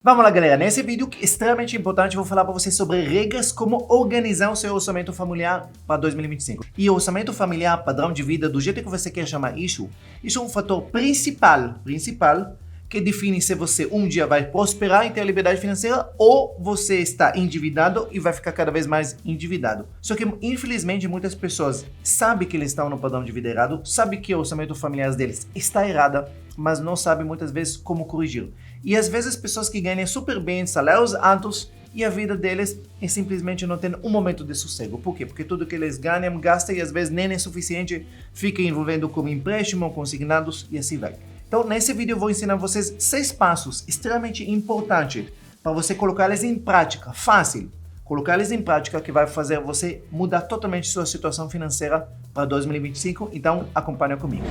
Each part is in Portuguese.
Vamos lá, galera. Nesse vídeo que é extremamente importante, eu vou falar para vocês sobre regras como organizar o seu orçamento familiar para 2025. E o orçamento familiar, padrão de vida, do jeito que você quer chamar isso é um fator principal que define se você um dia vai prosperar e ter liberdade financeira ou você está endividado e vai ficar cada vez mais endividado. Só que, infelizmente, muitas pessoas sabem que eles estão no padrão de vida errado, sabem que o orçamento familiar deles está errado, mas não sabem muitas vezes como corrigir. E às vezes pessoas que ganham super bem salários altos e a vida deles é simplesmente não tem um momento de sossego. Por quê? Porque tudo que eles ganham, gastam e às vezes nem é suficiente, fica envolvendo com empréstimo, consignados e assim vai. Então, nesse vídeo eu vou ensinar vocês 6 passos extremamente importantes para você colocá-los em prática, fácil. Colocá-los em prática que vai fazer você mudar totalmente sua situação financeira para 2025. Então, acompanha comigo.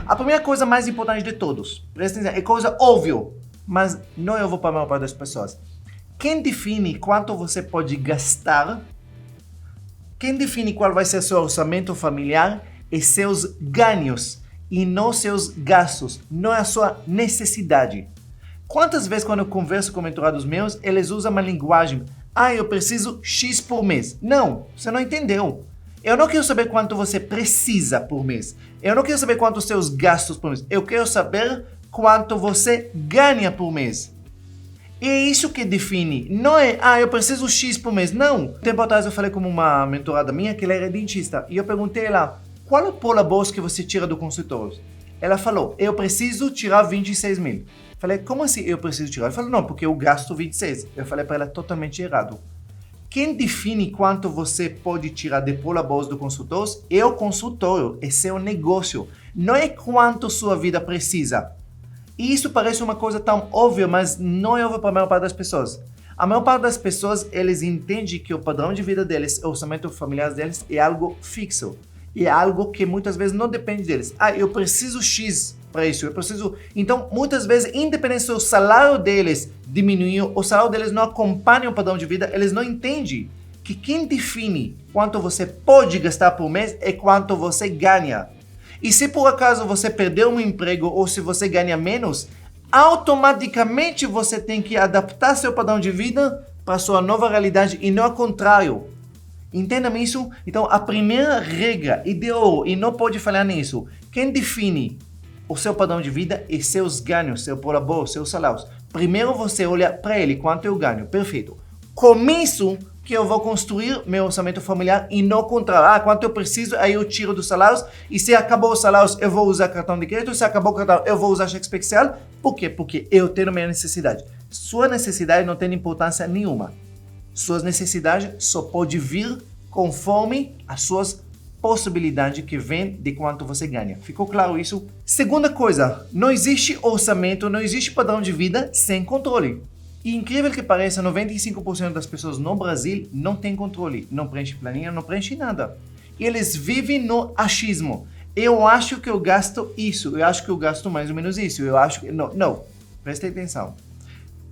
A primeira coisa mais importante de todos, presta atenção, é coisa óbvia, mas não é óbvio para a maior parte das pessoas. Quem define quanto você pode gastar, quem define qual vai ser seu orçamento familiar é seus ganhos e não seus gastos, não é a sua necessidade. Quantas vezes quando eu converso com mentorados meus, eles usam uma linguagem, eu preciso X por mês. Não, você não entendeu. Eu não quero saber quanto você precisa por mês. Eu não quero saber quantos seus gastos por mês. Eu quero saber quanto você ganha por mês. E é isso que define. Não é, eu preciso X por mês. Não. Tempo atrás eu falei com uma mentorada minha que ela era dentista. E eu perguntei a ela, qual é o polabos que você tira do consultório? Ela falou, eu preciso tirar 26 mil. Falei, como assim eu preciso tirar? Ela falou, não, porque eu gasto 26. Eu falei para ela, totalmente errado. Quem define quanto você pode tirar de polabos do consultório é o consultório, é seu negócio. Não é quanto sua vida precisa. E isso parece uma coisa tão óbvia, mas não é óbvio para a maior parte das pessoas. A maior parte das pessoas, eles entendem que o padrão de vida deles, o orçamento familiar deles, é algo fixo. É algo que muitas vezes não depende deles. Eu preciso X para isso, eu preciso... Então, muitas vezes, independente se o salário deles diminuiu, o salário deles não acompanha o padrão de vida, eles não entendem que quem define quanto você pode gastar por mês é quanto você ganha. E se por acaso você perdeu um emprego ou se você ganha menos, automaticamente você tem que adaptar seu padrão de vida para sua nova realidade e não ao contrário. Entendam isso? Então, a primeira regra e de ouro, e não pode falhar nisso, quem define o seu padrão de vida é seus ganhos, seu polabos, seus salários. Primeiro você olha para ele, quanto eu ganho, perfeito. Com isso que eu vou construir meu orçamento familiar e não contrário. Quanto eu preciso, aí eu tiro dos salários, e se acabou os salários, eu vou usar cartão de crédito, se acabou o cartão, eu vou usar cheque especial. Por quê? Porque eu tenho minha necessidade. Sua necessidade não tem importância nenhuma. Suas necessidades só podem vir conforme as suas possibilidades que vêm de quanto você ganha. Ficou claro isso? Segunda coisa, não existe orçamento, não existe padrão de vida sem controle. E incrível que pareça, 95% das pessoas no Brasil não tem controle, não preenche planilha, não preenche nada. E eles vivem no achismo. Eu acho que eu gasto isso, eu acho que eu gasto mais ou menos isso, eu acho que... Não, preste atenção.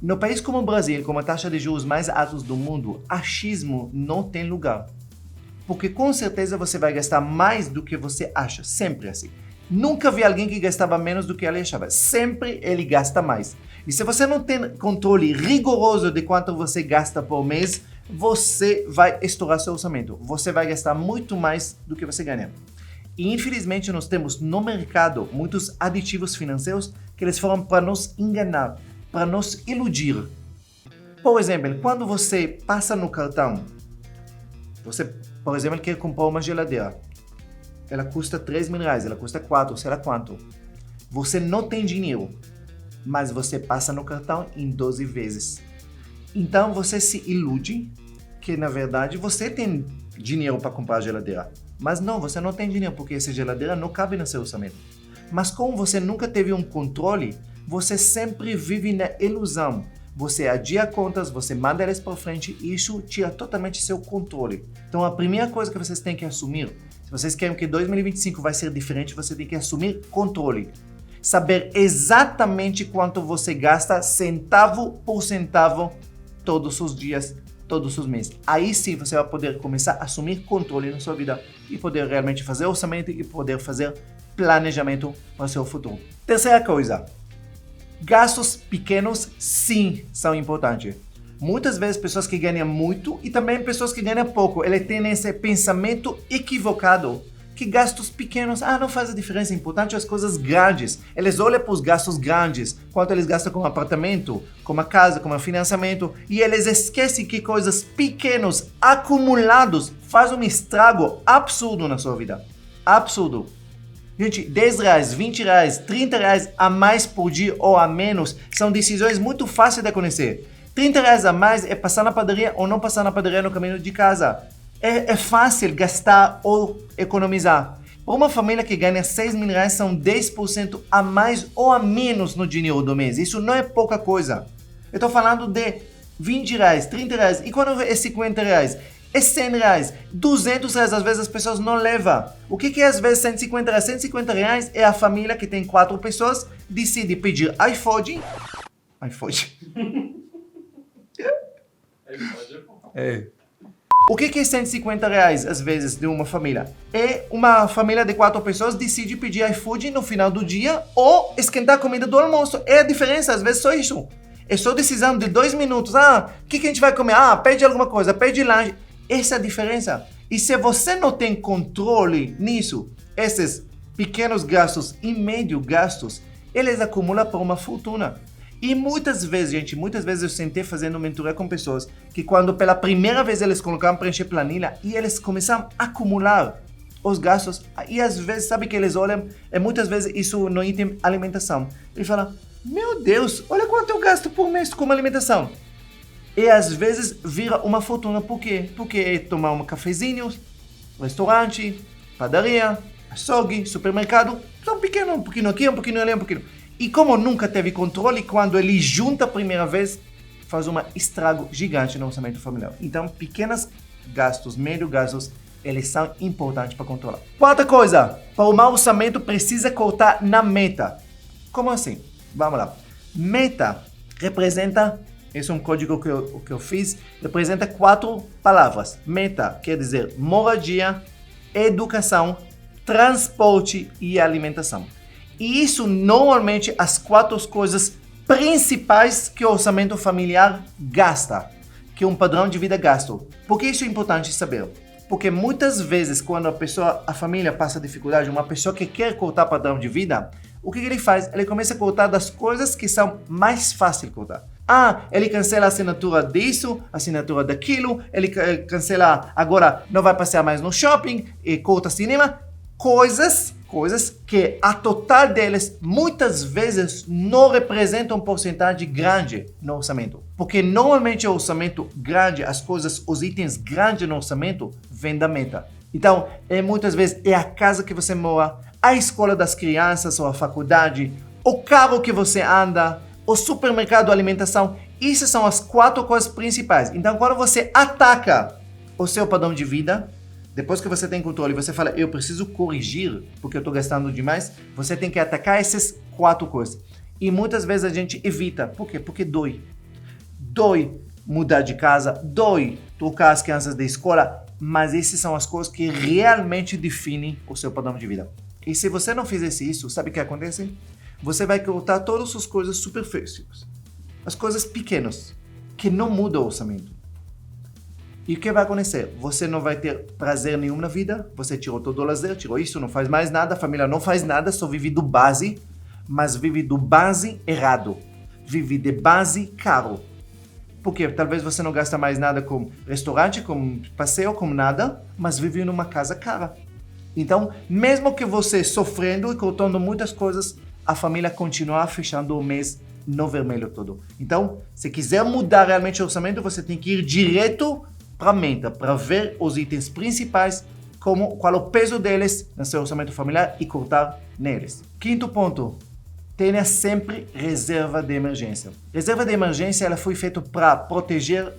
No país como o Brasil, com a taxa de juros mais alta do mundo, achismo não tem lugar. Porque com certeza você vai gastar mais do que você acha, sempre assim. Nunca vi alguém que gastava menos do que ele achava, sempre ele gasta mais. E se você não tem controle rigoroso de quanto você gasta por mês, você vai estourar seu orçamento. Você vai gastar muito mais do que você ganha. E infelizmente nós temos no mercado muitos aditivos financeiros que eles foram para nos enganar, para nos iludir. Por exemplo, quando você passa no cartão, você, por exemplo, quer comprar uma geladeira. Ela custa 3 mil reais, ela custa 4, sei lá quanto. Você não tem dinheiro, mas você passa no cartão em 12 vezes. Então você se ilude que, na verdade, você tem dinheiro para comprar a geladeira. Mas não, você não tem dinheiro, porque essa geladeira não cabe no seu orçamento. Mas como você nunca teve um controle, você sempre vive na ilusão. Você adia contas, você manda elas para frente e isso tira totalmente seu controle. Então a primeira coisa que vocês têm que assumir, se vocês querem que 2025 vai ser diferente, você tem que assumir controle. Saber exatamente quanto você gasta centavo por centavo todos os dias, todos os meses. Aí sim você vai poder começar a assumir controle na sua vida e poder realmente fazer orçamento e poder fazer planejamento para o seu futuro. Terceira coisa. Gastos pequenos, sim, são importantes. Muitas vezes pessoas que ganham muito e também pessoas que ganham pouco, eles têm esse pensamento equivocado que gastos pequenos, não faz a diferença, é importante as coisas grandes. Eles olham para os gastos grandes, quanto eles gastam com um apartamento, com uma casa, com um financiamento, e eles esquecem que coisas pequenas, acumulados, fazem um estrago absurdo na sua vida. Absurdo. Gente, 10 reais, 20 reais, 30 reais a mais por dia ou a menos são decisões muito fáceis de conhecer. 30 reais a mais é passar na padaria ou não passar na padaria no caminho de casa. É fácil gastar ou economizar. Para uma família que ganha 6 mil reais, são 10% a mais ou a menos no dinheiro do mês. Isso não é pouca coisa. Eu estou falando de 20 reais, 30 reais. E quando é 50 reais? É 100 reais, 200 reais, às vezes as pessoas não levam. O que é às vezes 150 reais? 150 reais é a família que tem 4 pessoas, decide pedir iFood. O que é 150 reais, às vezes, de uma família? É uma família de 4 pessoas decide pedir iFood no final do dia ou esquentar a comida do almoço. É a diferença, às vezes, só isso. É só decisão de 2 minutos. O que a gente vai comer? Pede alguma coisa, pede lanche. Essa é a diferença. E se você não tem controle nisso, esses pequenos gastos e médios gastos, eles acumulam para uma fortuna. E muitas vezes eu sentei fazendo mentoria com pessoas que quando pela primeira vez eles colocaram preencher planilha e eles começaram a acumular os gastos, e às vezes, sabe que eles olham, muitas vezes isso no item alimentação. Ele fala, meu Deus, olha quanto eu gasto por mês com alimentação. E às vezes vira uma fortuna. Por quê? Porque é tomar um cafezinho, restaurante, padaria, açougue, supermercado, são pequeno, um pouquinho aqui, um pouquinho ali, um pouquinho. E como nunca teve controle, quando ele junta a primeira vez, faz um estrago gigante no orçamento familiar. Então, pequenos gastos, médios gastos, eles são importantes para controlar. Quarta coisa, para o mau orçamento precisa cortar na meta. Como assim? Vamos lá. Meta representa, esse é um código que eu fiz, representa 4 palavras. Meta quer dizer moradia, educação, transporte e alimentação. E isso normalmente as 4 coisas principais que o orçamento familiar gasta, que um padrão de vida gasta. Por que isso é importante saber? Porque muitas vezes quando a família passa dificuldade, uma pessoa que quer cortar padrão de vida, o que ele faz? Ele começa a cortar das coisas que são mais fáceis de cortar. Ele cancela a assinatura disso, a assinatura daquilo, ele cancela agora, não vai passear mais no shopping, e corta cinema. Coisas que a total deles muitas vezes não representam porcentagem grande no orçamento. Porque normalmente o orçamento grande, as coisas, os itens grandes no orçamento, vêm da meta. Então, muitas vezes é a casa que você mora, a escola das crianças ou a faculdade, o carro que você anda, o supermercado, a alimentação. Essas são as 4 coisas principais. Então, quando você ataca o seu padrão de vida, depois que você tem controle, você fala, eu preciso corrigir porque eu estou gastando demais, você tem que atacar essas 4 coisas. E muitas vezes a gente evita. Por quê? Porque dói. Dói mudar de casa, dói trocar as crianças da escola, mas essas são as coisas que realmente definem o seu padrão de vida. E se você não fizesse isso, sabe o que acontece? Você vai cortar todas as coisas superfícies, as coisas pequenas, que não mudam o orçamento. E o que vai acontecer? Você não vai ter prazer nenhum na vida, você tirou todo o lazer, tirou isso, não faz mais nada, a família não faz nada, só vive do base, mas vive do base errado. Vive de base caro. Porque talvez você não gasta mais nada com restaurante, com passeio, com nada, mas vive numa casa cara. Então, mesmo que você sofrendo e cortando muitas coisas, a família continua fechando o mês no vermelho todo. Então, se quiser mudar realmente o orçamento, você tem que ir direto para a meta, para ver os itens principais, qual é o peso deles no seu orçamento familiar e cortar neles. Quinto ponto, tenha sempre reserva de emergência. Reserva de emergência ela foi feita para proteger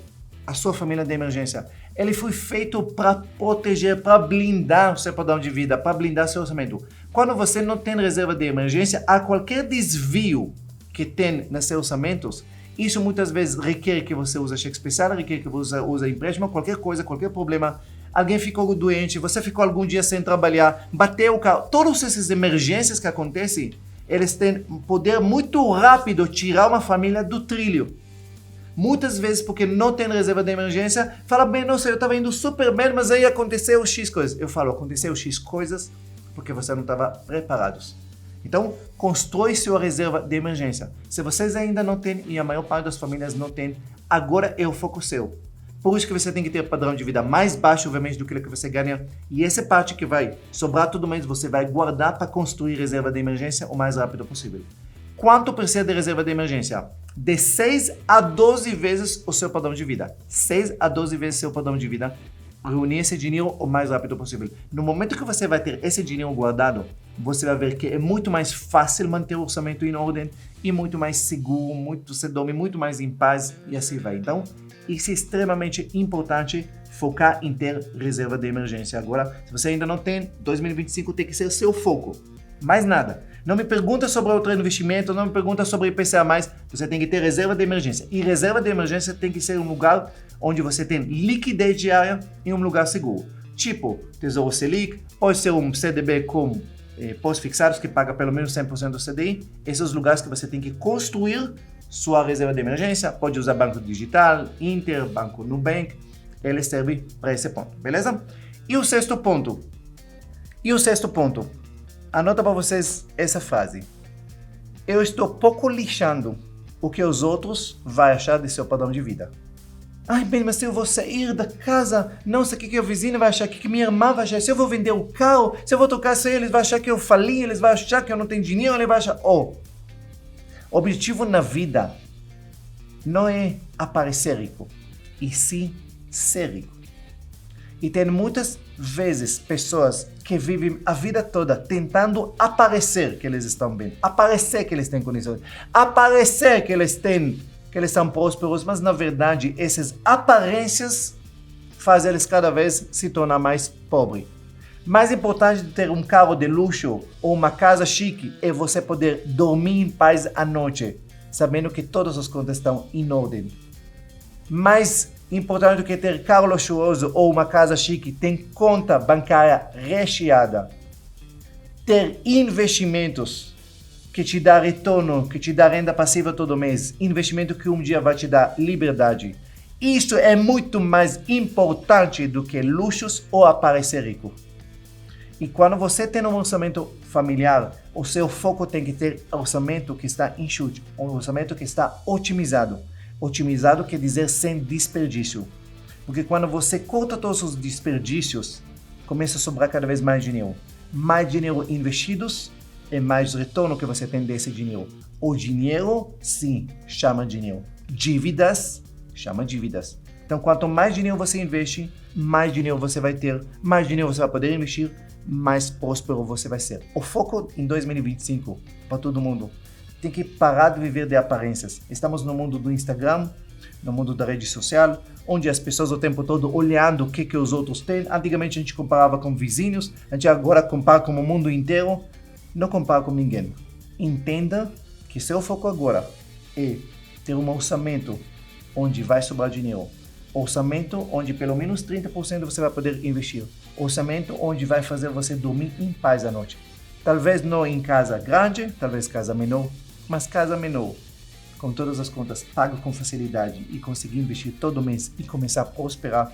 a sua família de emergência. Ele foi feito para proteger, para blindar o seu padrão de vida, para blindar seu orçamento. Quando você não tem reserva de emergência, há qualquer desvio que tem nos seus orçamentos. Isso muitas vezes requer que você use cheque especial, requer que você use empréstimo, qualquer coisa, qualquer problema. Alguém ficou doente, você ficou algum dia sem trabalhar, bateu o carro. Todas essas emergências que acontecem, eles têm um poder muito rápido de tirar uma família do trilho. Muitas vezes, porque não tem reserva de emergência, fala bem, nossa, eu estava indo super bem, mas aí aconteceu X coisas. Eu falo, aconteceu X coisas porque você não estava preparados. Então, constrói sua reserva de emergência. Se vocês ainda não têm, e a maior parte das famílias não tem, agora é o foco seu. Por isso que você tem que ter um padrão de vida mais baixo, obviamente, do que você ganha. E essa parte que vai sobrar todo mês, você vai guardar para construir reserva de emergência o mais rápido possível. Quanto precisa de reserva de emergência? De 6 a 12 vezes o seu padrão de vida. 6 a 12 vezes seu padrão de vida. Reunir esse dinheiro o mais rápido possível. No momento que você vai ter esse dinheiro guardado, você vai ver que é muito mais fácil manter o orçamento em ordem e muito mais seguro, você dorme muito mais em paz e assim vai. Então, isso é extremamente importante, focar em ter reserva de emergência. Agora, se você ainda não tem, 2025 tem que ser seu foco. Mais nada. Não me pergunta sobre outro investimento, não me pergunta sobre IPCA+, você tem que ter reserva de emergência. E reserva de emergência tem que ser um lugar onde você tem liquidez diária em um lugar seguro. Tipo, Tesouro Selic, pode ser um CDB com pós-fixados que paga pelo menos 100% do CDI. Esses são os lugares que você tem que construir sua reserva de emergência. Pode usar Banco Digital, Inter, Banco Nubank. Ele serve para esse ponto, beleza? E o sexto ponto. Anota para vocês essa frase. Eu estou pouco lixando o que os outros vão achar de seu padrão de vida. Ai, bem, mas se eu vou sair da casa, não sei o que o vizinho vai achar, o que minha irmã vai achar, se eu vou vender o carro, se eu vou tocar isso aí, eles vão achar que eu fali, eles vão achar que eu não tenho dinheiro, eles vão achar... O objetivo na vida não é aparecer rico, e sim ser rico. E tem muitas vezes pessoas que vivem a vida toda tentando aparecer que eles estão bem, aparecer que eles têm condições, aparecer que eles são prósperos, mas na verdade essas aparências fazem eles cada vez se tornar mais pobres. Mais importante de ter um carro de luxo ou uma casa chique é você poder dormir em paz à noite, sabendo que todas as contas estão em ordem. Mais importante do que ter carro luxuoso ou uma casa chique, tem conta bancária recheada. Ter investimentos que te dá retorno, que te dá renda passiva todo mês. Investimento que um dia vai te dar liberdade. Isso é muito mais importante do que luxos ou aparecer rico. E quando você tem um orçamento familiar, o seu foco tem que ter orçamento que está enxuto, um orçamento que está otimizado. Otimizado quer dizer sem desperdício. Porque quando você corta todos os desperdícios, começa a sobrar cada vez mais dinheiro. Mais dinheiro investidos e mais retorno que você tem desse dinheiro. O dinheiro, sim, chama dinheiro. Dívidas, chama dívidas. Então, quanto mais dinheiro você investe, mais dinheiro você vai ter, mais dinheiro você vai poder investir, mais próspero você vai ser. O foco em 2025, para todo mundo, tem que parar de viver de aparências. Estamos no mundo do Instagram, no mundo da rede social, onde as pessoas o tempo todo olhando o que os outros têm. Antigamente a gente comparava com vizinhos, a gente agora compara com o mundo inteiro. Não compara com ninguém. Entenda que seu foco agora é ter um orçamento onde vai sobrar dinheiro. Orçamento onde pelo menos 30% você vai poder investir. Orçamento onde vai fazer você dormir em paz à noite. Talvez não em casa grande, talvez casa menor, mas casa menor, com todas as contas pagas com facilidade e conseguir investir todo mês e começar a prosperar,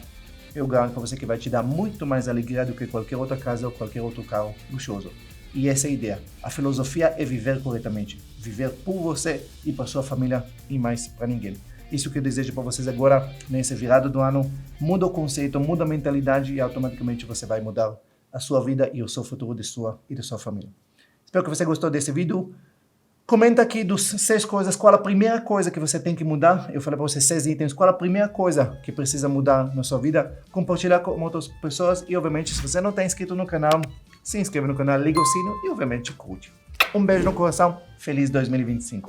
eu garanto para você que vai te dar muito mais alegria do que qualquer outra casa ou qualquer outro carro luxuoso. E essa é a ideia. A filosofia é viver corretamente. Viver por você e para sua família e mais para ninguém. Isso que eu desejo para vocês agora, nessa virada do ano. Muda o conceito, muda a mentalidade e automaticamente você vai mudar a sua vida e o seu futuro de sua e da sua família. Espero que você gostou desse vídeo. Comenta aqui dos 6 coisas, qual a primeira coisa que você tem que mudar. Eu falei para você 6 itens, qual a primeira coisa que precisa mudar na sua vida. Compartilhar com outras pessoas e, obviamente, se você não está inscrito no canal, se inscreva no canal, liga o sino e, obviamente, curte. Um beijo no coração, feliz 2025.